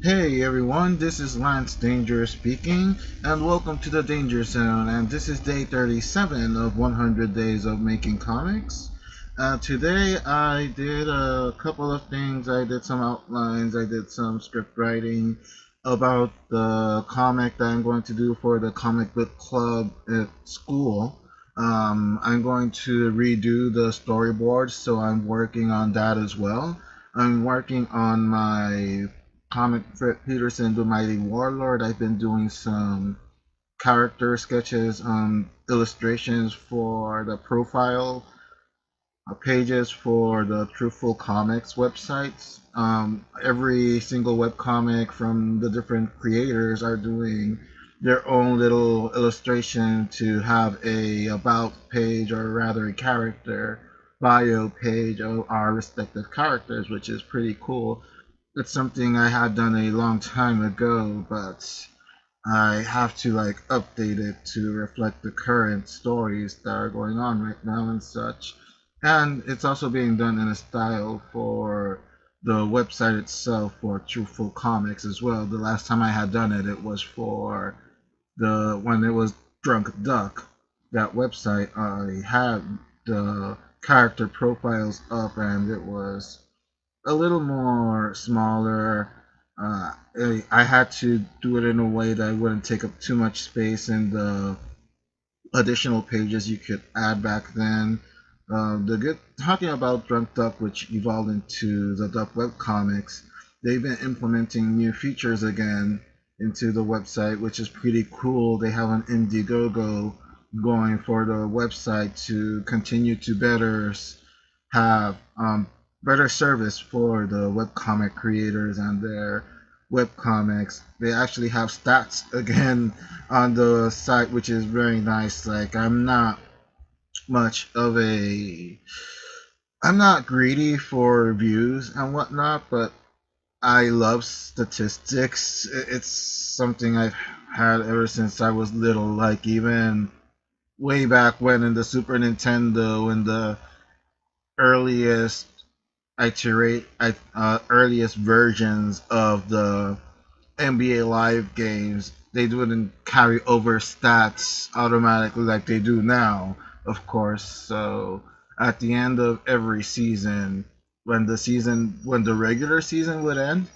Hey everyone, this is Lance Danger speaking, and welcome to the Danger Zone. And this is day 37 of 100 Days of Making Comics. Today I did a couple of things. I did some outlines, I did some script writing about the comic that I'm going to do for the comic book club at school. I'm going to redo the storyboards, so I'm working on that as well. I'm working on my comic Fred Peterson, the Mighty Warlord. I've been doing some character sketches, illustrations for the profile pages for the Truthful Comics websites. Every single webcomic from the different creators are doing their own little illustration to have a about page, or rather a character bio page of our respective characters, which is pretty cool. It's something I had done a long time ago, but I have to like update it to reflect the current stories that are going on right now and such. And it's also being done in a style for the website itself for Truthful Comics as well. The last time I had done it, it was for the when it was Drunk Duck. That website, I had the character profiles up, and it was a little more smaller. I had to do it in a way that wouldn't take up too much space in the additional pages you could add back then. The good talking about Drunk Duck, which evolved into the Duck web comics, they've been implementing new features again into the website, which is pretty cool. They have an Indiegogo going for the website to continue to have better service for the webcomic creators and their webcomics. They actually have stats again on the site, which is very nice. Like much of a I'm not greedy for views and whatnot, but I love statistics. It's something I've had ever since I was little. Like even way back when in the Super Nintendo, in the earliest earliest versions of the NBA Live games, they wouldn't carry over stats automatically like they do now, of course. So at the end of every season, when the regular season would end,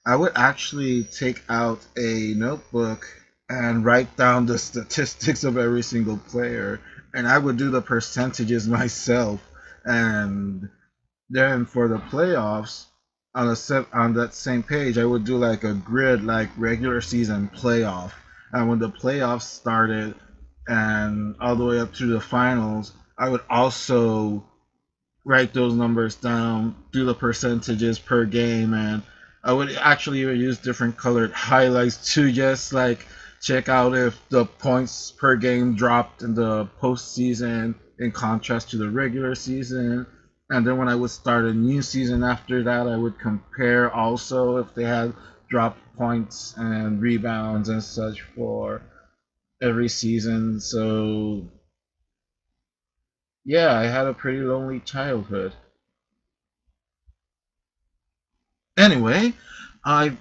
I would actually take out a notebook and write down the statistics of every single player, and I would do the percentages myself. And then for the playoffs, on that same page, I would do like a grid, like regular season playoff. And when the playoffs started, and all the way up to the finals, I would also write those numbers down, do the percentages per game, and I would actually even use different colored highlights to just like check out if the points per game dropped in the postseason in contrast to the regular season. And then when I would start a new season after that, I would compare also if they had dropped points and rebounds and such for every season. So yeah, I had a pretty lonely childhood. Anyway, I'm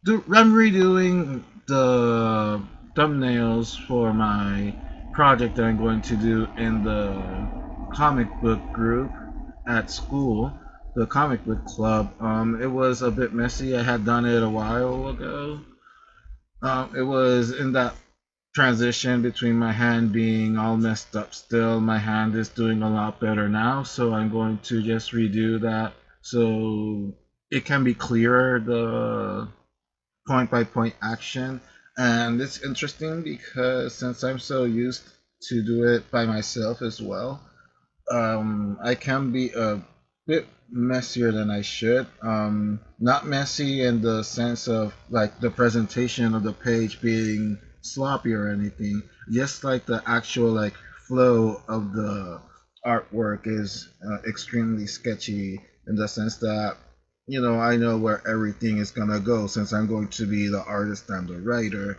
redoing the thumbnails for my project that I'm going to do in the comic book group at school, the comic book club. It was a bit messy. I had done it a while ago. It was in that transition between my hand being all messed up still. My hand is doing a lot better now, so I'm going to just redo that so it can be clearer, the point by point action. And it's interesting because since I'm so used to do it by myself as well, I can be a bit messier than I should. Not messy in the sense of like the presentation of the page being sloppy or anything. Just like the actual like flow of the artwork is extremely sketchy in the sense that I know where everything is gonna go since I'm going to be the artist and the writer.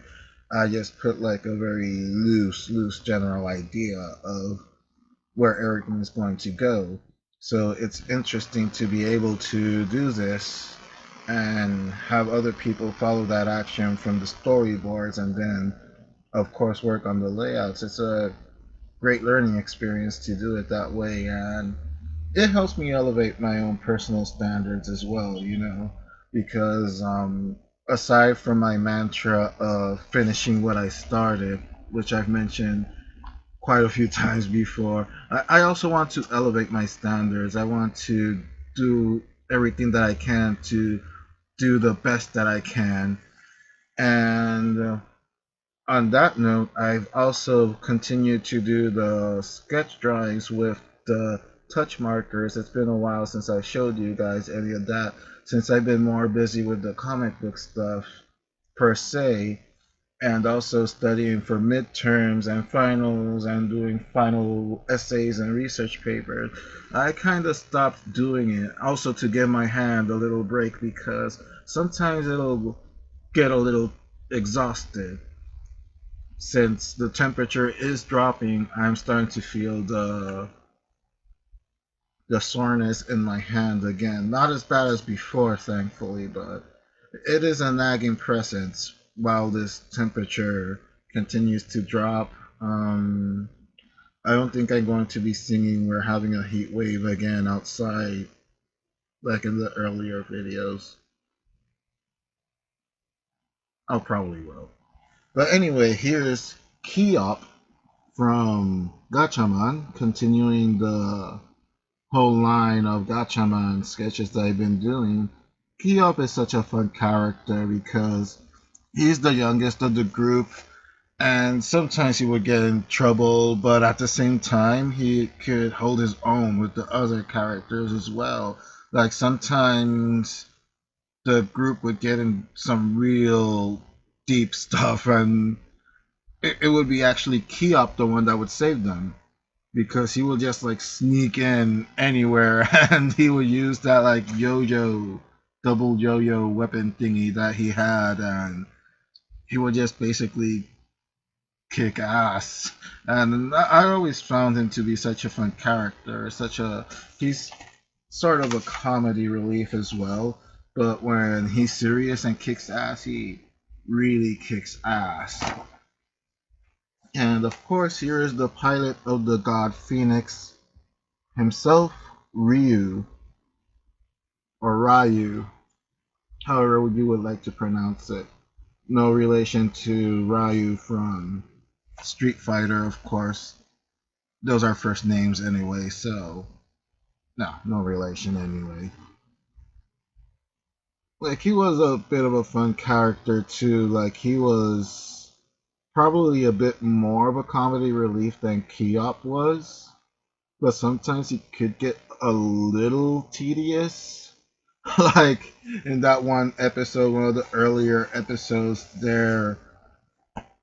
I just put like a very loose general idea of where everything is going to go. So it's interesting to be able to do this and have other people follow that action from the storyboards, and then of course work on the layouts. It's a great learning experience to do it that way, and it helps me elevate my own personal standards as well, because aside from my mantra of finishing what I started, which I've mentioned quite a few times before, I also want to elevate my standards. I want to do everything that I can to do the best that I can. And on that note, I've also continued to do the sketch drawings with the touch markers. It's been a while since I showed you guys any of that, since I've been more busy with the comic book stuff per se, and also studying for midterms and finals and doing final essays and research papers. I kind of stopped doing it also to give my hand a little break, because sometimes it'll get a little exhausted. Since the temperature is dropping, I'm starting to feel the soreness in my hand again. Not as bad as before, thankfully, but it is a nagging presence while this temperature continues to drop. I don't think I'm going to be singing "We're Having a Heat Wave" again outside like in the earlier videos. I probably will. But anyway, here's Keyop from Gatchaman, continuing the whole line of Gatchaman sketches that I've been doing. Keyop is such a fun character because he's the youngest of the group, and sometimes he would get in trouble, but at the same time, he could hold his own with the other characters as well. Like sometimes the group would get in some real deep stuff, and it would be actually Keyop the one that would save them, because he would just like sneak in anywhere and he would use that like yo-yo, double yo-yo weapon thingy that he had, and he would just basically kick ass. And I always found him to be such a fun character. He's sort of a comedy relief as well, but when he's serious and kicks ass, he really kicks ass. And of course, here is the pilot of the god Phoenix himself, Ryu, or Ryu, however you would like to pronounce it. No relation to Ryu from Street Fighter, of course. Those are first names anyway, so no relation anyway. Like, he was a bit of a fun character too. Like, he was probably a bit more of a comedy relief than Keyop was, but sometimes he could get a little tedious. Like in that one episode, one of the earlier episodes, they're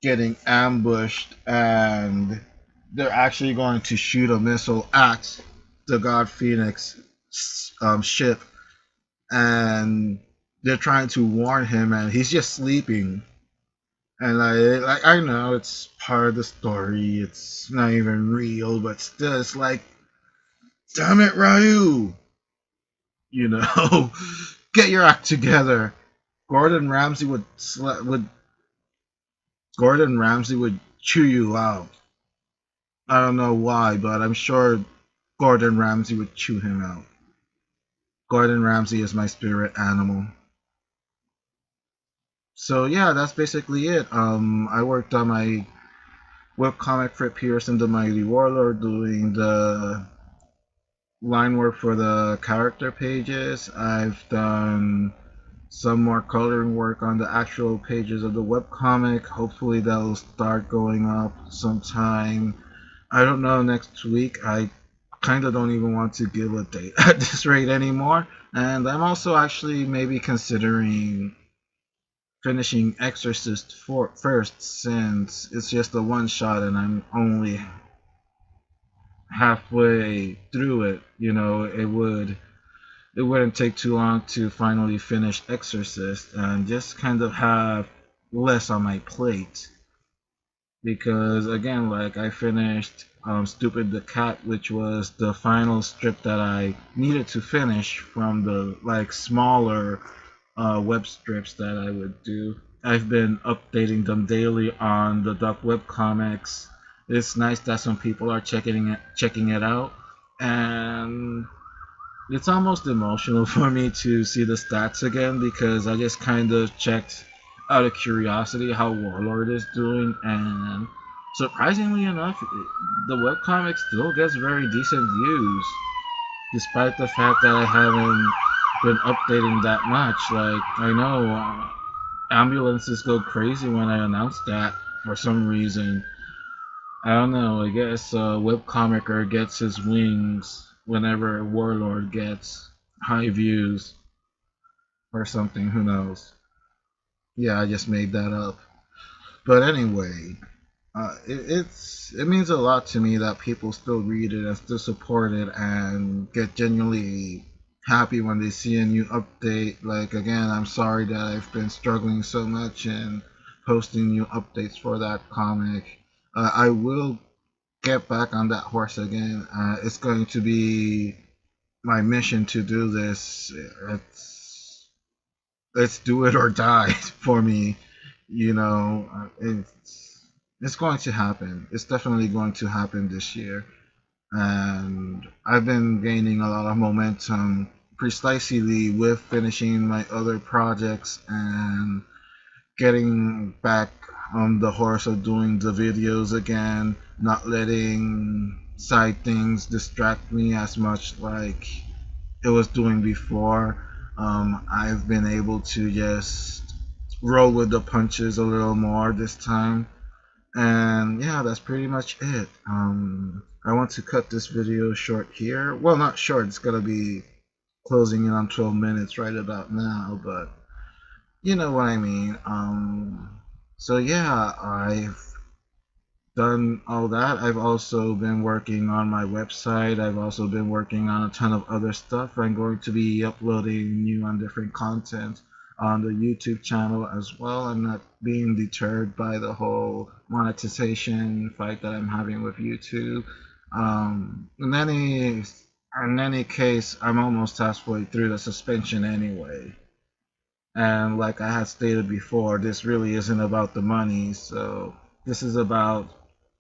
getting ambushed and they're actually going to shoot a missile at the God Phoenix ship, and they're trying to warn him, and he's just sleeping. And I know it's part of the story, it's not even real, but still, it's like, damn it, Ryu, you know, get your act together. Gordon Ramsay would Gordon Ramsay would chew you out. I don't know why, but I'm sure Gordon Ramsay would chew him out. Gordon Ramsay is my spirit animal. So yeah, that's basically it. I worked on my webcomic for Pearson the Mighty Warlord, doing the line work for the character pages. I've done some more coloring work on the actual pages of the webcomic. Hopefully that'll start going up sometime. I don't know, next week. I kind of don't even want to give a date at this rate anymore. And I'm also actually maybe considering finishing Exorcist first, since it's just a one shot and I'm only halfway through it. It wouldn't take too long to finally finish Exorcist and just kind of have less on my plate. Because again, like, I finished Stupid the Cat, which was the final strip that I needed to finish from the like smaller web strips that I would do. I've been updating them daily on the Duck Web Comics. It's nice that some people are checking it out, and it's almost emotional for me to see the stats again because I just kind of checked out of curiosity how Warlord is doing, and surprisingly enough, the webcomic still gets very decent views, despite the fact that I haven't been updating that much. Like, I know ambulances go crazy when I announce that for some reason. I don't know, I guess webcomicer gets his wings whenever Warlord gets high views or something, who knows. Yeah, I just made that up. But anyway, it means a lot to me that people still read it and still support it and get genuinely happy when they see a new update. Like, again, I'm sorry that I've been struggling so much and posting new updates for that comic. I will get back on that horse again. It's going to be my mission to do this. Let's do it or die for me. It's going to happen. It's definitely going to happen this year, and I've been gaining a lot of momentum precisely with finishing my other projects and getting back on the horse of doing the videos again, not letting side things distract me as much like it was doing before. I've been able to just roll with the punches a little more this time. And yeah, that's pretty much it. I want to cut this video short here. Well, not short, it's gonna be closing in on 12 minutes right about now, but you know what I mean. So yeah, I've done all that. I've also been working on my website. I've also been working on a ton of other stuff. I'm going to be uploading new and different content on the YouTube channel as well. I'm not being deterred by the whole monetization fight that I'm having with YouTube. In any case, I'm almost halfway through the suspension anyway. And like I had stated before, this really isn't about the money. So this is about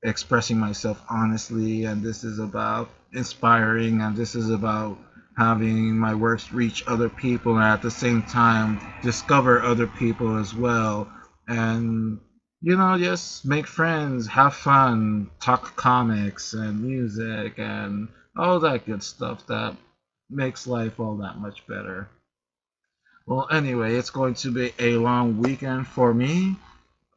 expressing myself honestly, and this is about inspiring, and this is about having my works reach other people and at the same time discover other people as well. And just make friends, have fun, talk comics and music and all that good stuff that makes life all that much better. Well, anyway, it's going to be a long weekend for me.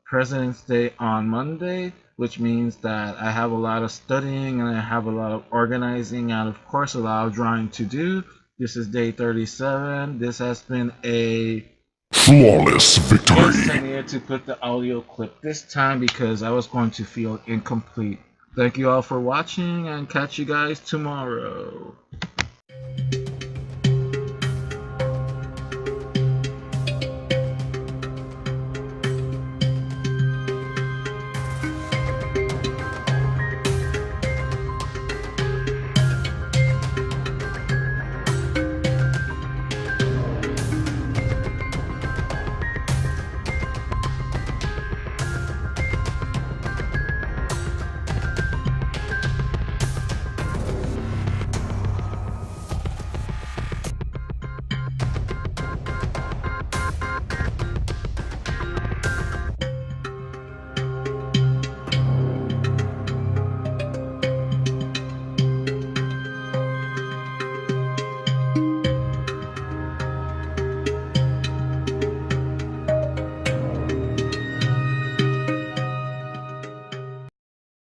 President's Day on Monday, which means that I have a lot of studying and I have a lot of organizing and, of course, a lot of drawing to do. This is day 37. This has been a flawless victory. Yes, I needed to put the audio clip this time because I was going to feel incomplete. Thank you all for watching and catch you guys tomorrow.